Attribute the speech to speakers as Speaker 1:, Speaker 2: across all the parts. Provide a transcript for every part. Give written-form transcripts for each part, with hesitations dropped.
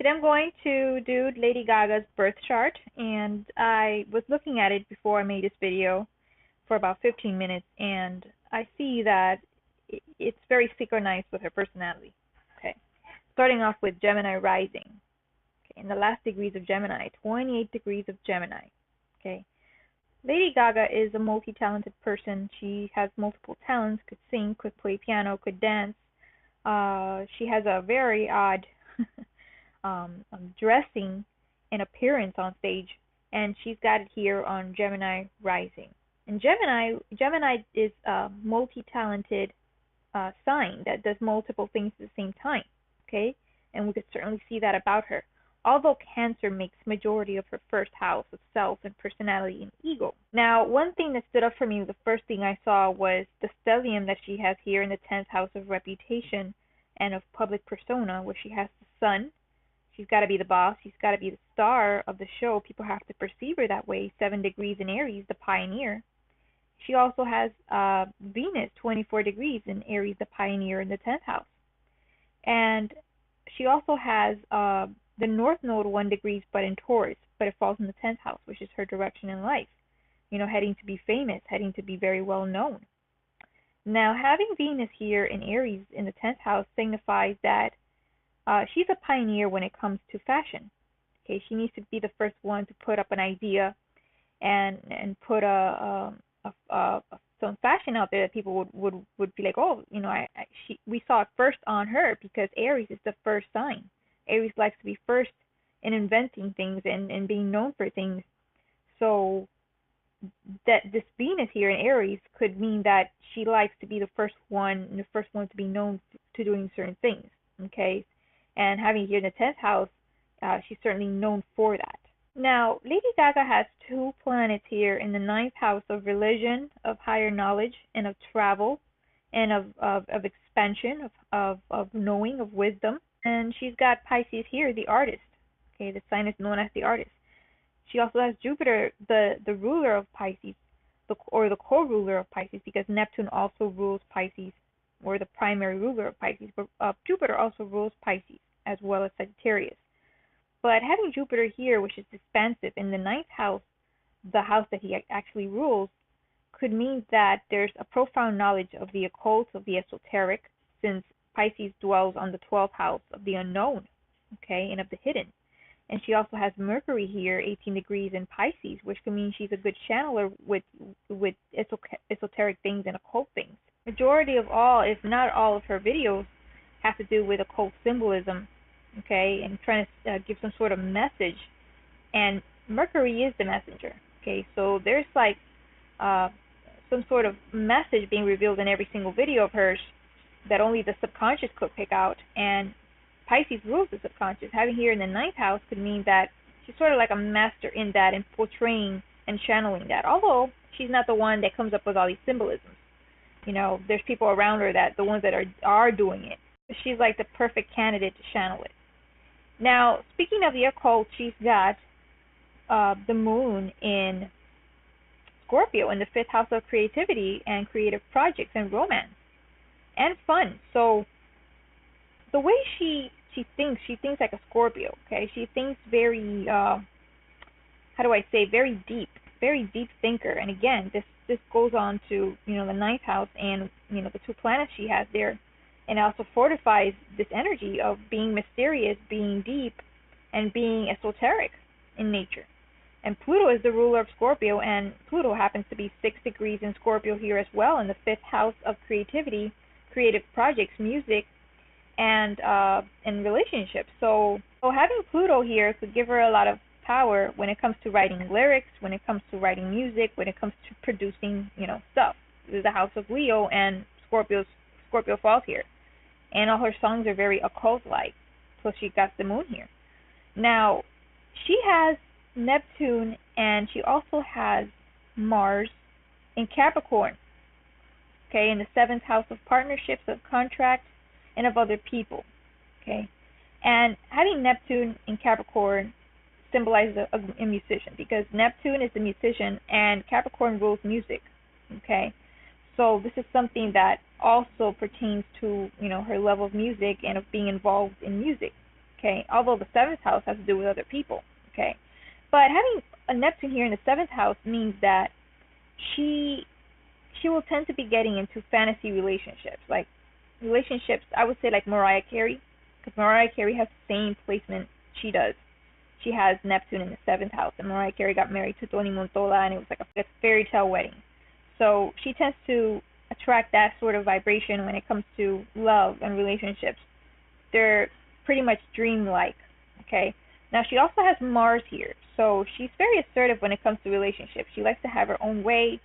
Speaker 1: Today I'm going to do Lady Gaga's birth chart, and I was looking at it before I made this video for about 15 minutes, and I see that it's very synchronized with her personality. Okay, starting off with Gemini rising. Okay, in the last degrees of Gemini, 28 degrees of Gemini. Okay, Lady Gaga is a multi-talented person. She has multiple talents, could sing, could play piano, could dance. She has a very odd dressing and appearance on stage, and she's got it here on Gemini rising. And Gemini is a multi-talented sign that does multiple things at the same time. Okay, and we could certainly see that about her. Although Cancer makes majority of her first house of self and personality and ego. Now, one thing that stood up for me, the first thing I saw was the stellium that she has here in the 10th house of reputation and of public persona, where she has the sun. She's got to be the boss. She's got to be the star of the show. People have to perceive her that way. 7 degrees in Aries, the pioneer. She also has Venus, 24 degrees in Aries, the pioneer, in the 10th house. And she also has the North Node 1 degrees, but in Taurus, but it falls in the 10th house, which is her direction in life. You know, heading to be famous, heading to be very well known. Now, having Venus here in Aries in the 10th house signifies that she's a pioneer when it comes to fashion. Okay, she needs to be the first one to put up an idea and put some fashion out there that people would be like, oh, you know, we saw it first on her, because Aries is the first sign. Aries likes to be first in inventing things and being known for things. So that this Venus here in Aries could mean that she likes to be the first one to be known to doing certain things. Okay, and having here in the 10th house, she's certainly known for that. Now, Lady Gaga has 2 planets here in the 9th house of religion, of higher knowledge, and of travel, and of expansion, of knowing, of wisdom. And she's got Pisces here, the artist. Okay, the sign is known as the artist. She also has Jupiter, the ruler of Pisces, or the co-ruler of Pisces, because Neptune also rules Pisces, or the primary ruler of Pisces. But Jupiter also rules Pisces, as well as Sagittarius. But having Jupiter here, which is expansive, in the 9th house, the house that he actually rules, could mean that there's a profound knowledge of the occult, of the esoteric, since Pisces dwells on the 12th house of the unknown, okay, and of the hidden. And she also has Mercury here, 18 degrees in Pisces, which can mean she's a good channeler with esoteric things and occult things. Majority of all, if not all, of her videos have to do with occult symbolism, okay, and trying to give some sort of message. And Mercury is the messenger, okay, so there's like some sort of message being revealed in every single video of hers that only the subconscious could pick out, and Pisces rules the subconscious. Having here in the 9th house could mean that she's sort of like a master in that and portraying and channeling that, although she's not the one that comes up with all these symbolisms. You know, there's people around her, that the ones that are doing it. She's like the perfect candidate to channel it. Now, speaking of the occult, she's got the moon in Scorpio in the 5th house of creativity and creative projects and romance and fun. So the way she thinks like a Scorpio. Okay, she thinks very very deep thinker. And again, this goes on to, you know, the 9th house and, you know, the 2 planets she has there, and also fortifies this energy of being mysterious, being deep, and being esoteric in nature. And Pluto is the ruler of Scorpio, and Pluto happens to be 6 degrees in Scorpio here as well, in the 5th house of creativity, creative projects, music, and relationships. So having Pluto here could give her a lot of power when it comes to writing lyrics, when it comes to writing music, when it comes to producing, you know, stuff. This is the house of Leo, and Scorpio falls here, and all her songs are very occult-like. Plus, she got the moon here. Now, she has Neptune, and she also has Mars in Capricorn. Okay, in the 7th house of partnerships, of contracts, and of other people. Okay, and having Neptune in Capricorn symbolizes a musician, because Neptune is the musician and Capricorn rules music. Okay, so this is something that also pertains to, you know, her love of music and of being involved in music. Okay, although the seventh house has to do with other people. Okay, but having a Neptune here in the seventh house means that she she will tend to be getting into fantasy relationships, like relationships. I would say like Mariah Carey, because Mariah Carey has the same placement she does. She has Neptune in the seventh house, and Mariah Carey got married to Tony Montola, and it was like a fairy tale wedding. So she tends to attract that sort of vibration when it comes to love and relationships. They're pretty much dreamlike. Okay. Now she also has Mars here, so she's very assertive when it comes to relationships. She likes to have her own way.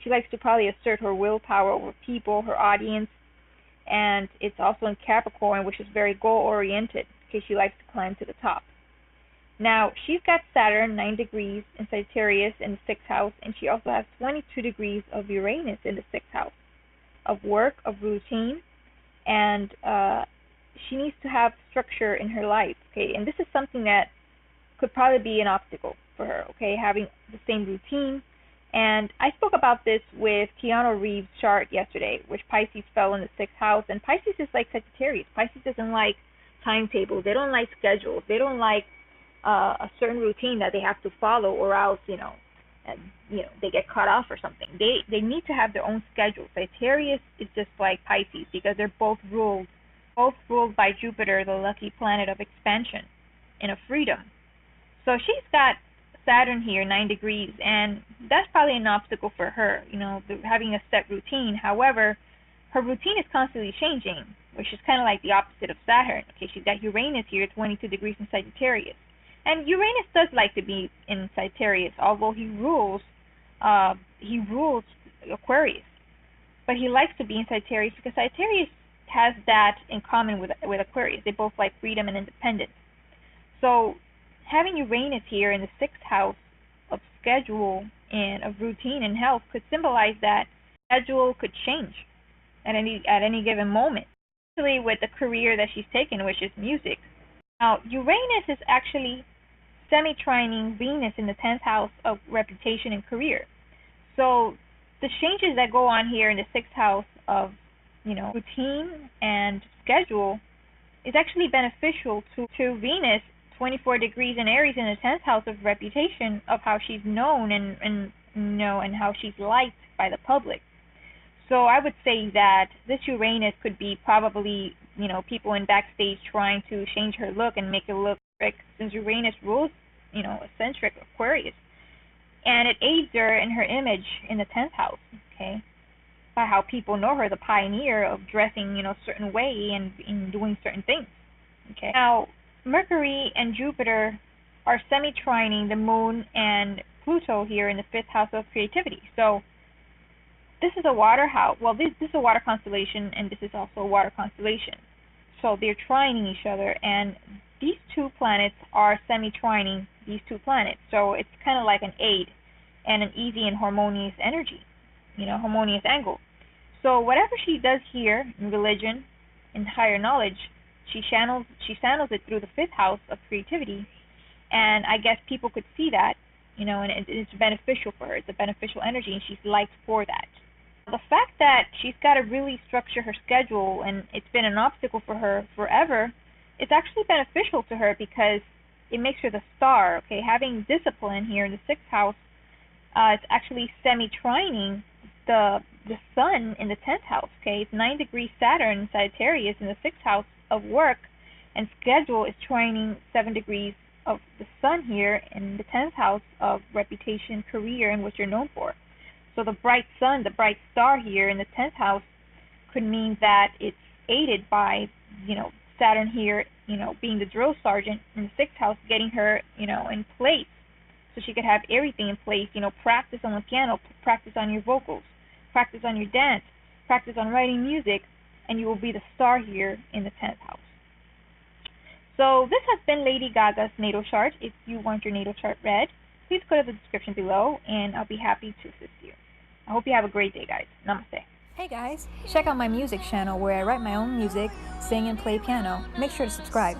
Speaker 1: She likes to probably assert her willpower over people, her audience, and it's also in Capricorn, which is very goal oriented, because she likes to climb to the top. Now she's got Saturn 9 degrees in Sagittarius in the sixth house, and she also has 22 degrees of Uranus in the sixth house of work, of routine, and she needs to have structure in her life. Okay, and this is something that could probably be an obstacle for her. Okay, having the same routine. And I spoke about this with Keanu Reeves' chart yesterday, which Pisces fell in the sixth house. And Pisces is like Sagittarius. Pisces doesn't like timetables. They don't like schedules. They don't like a certain routine that they have to follow, or else they get cut off or something. They need to have their own schedule. Sagittarius is just like Pisces because they're both ruled by Jupiter, the lucky planet of expansion and of freedom. So she's got Saturn here, 9 degrees, and that's probably an obstacle for her, having a set routine. However, her routine is constantly changing, which is kind of like the opposite of Saturn. Okay, she's got Uranus here, 22 degrees in Sagittarius. And Uranus does like to be in Sagittarius, although he rules Aquarius. But he likes to be in Sagittarius because Sagittarius has that in common with Aquarius. They both like freedom and independence. So having Uranus here in the sixth house of schedule and of routine and health could symbolize that schedule could change at any given moment, especially with the career that she's taken, which is music. Now, Uranus is actually semi-trining Venus in the 10th house of reputation and career. So the changes that go on here in the sixth house of routine and schedule is actually beneficial to Venus, 24 degrees in Aries in the 10th house of reputation, of how she's known and how she's liked by the public. So I would say that this Uranus could be probably, people in backstage trying to change her look and make it look like, since Uranus rules, eccentric Aquarius. And it aids her in her image in the 10th house, okay, by how people know her, the pioneer of dressing, a certain way and in doing certain things, okay. Now, Mercury and Jupiter are semi-trining the Moon and Pluto here in the 5th house of creativity. So this is a water house. Well, this is a water constellation, and this is also a water constellation. So they're trining each other, and these two planets are semi-trining these two planets. So it's kind of like an aid and an easy and harmonious energy, harmonious angle. So whatever she does here in religion, in higher knowledge, she channels it through the 5th house of creativity, and I guess people could see that, and it's beneficial for her. It's a beneficial energy, and she's liked for that. The fact that she's got to really structure her schedule, and it's been an obstacle for her forever, it's actually beneficial to her because it makes her the star. Okay, having discipline here in the 6th house, it's actually semi-trining the Sun in the 10th house. Okay, it's 9 degrees Saturn Sagittarius in the 6th house of work, and schedule is trining 7 degrees of the Sun here in the 10th house of reputation, career, and what you're known for. So the bright sun, the bright star here in the 10th house could mean that it's aided by, Saturn here, being the drill sergeant in the 6th house, getting her, in place. So she could have everything in place, practice on the piano, practice on your vocals, practice on your dance, practice on writing music, and you will be the star here in the 10th house. So this has been Lady Gaga's natal chart. If you want your natal chart read, please go to the description below, and I'll be happy to assist you. I hope you have a great day, guys. Namaste. Hey guys, check out my music channel where I write my own music, sing and play piano. Make sure to subscribe.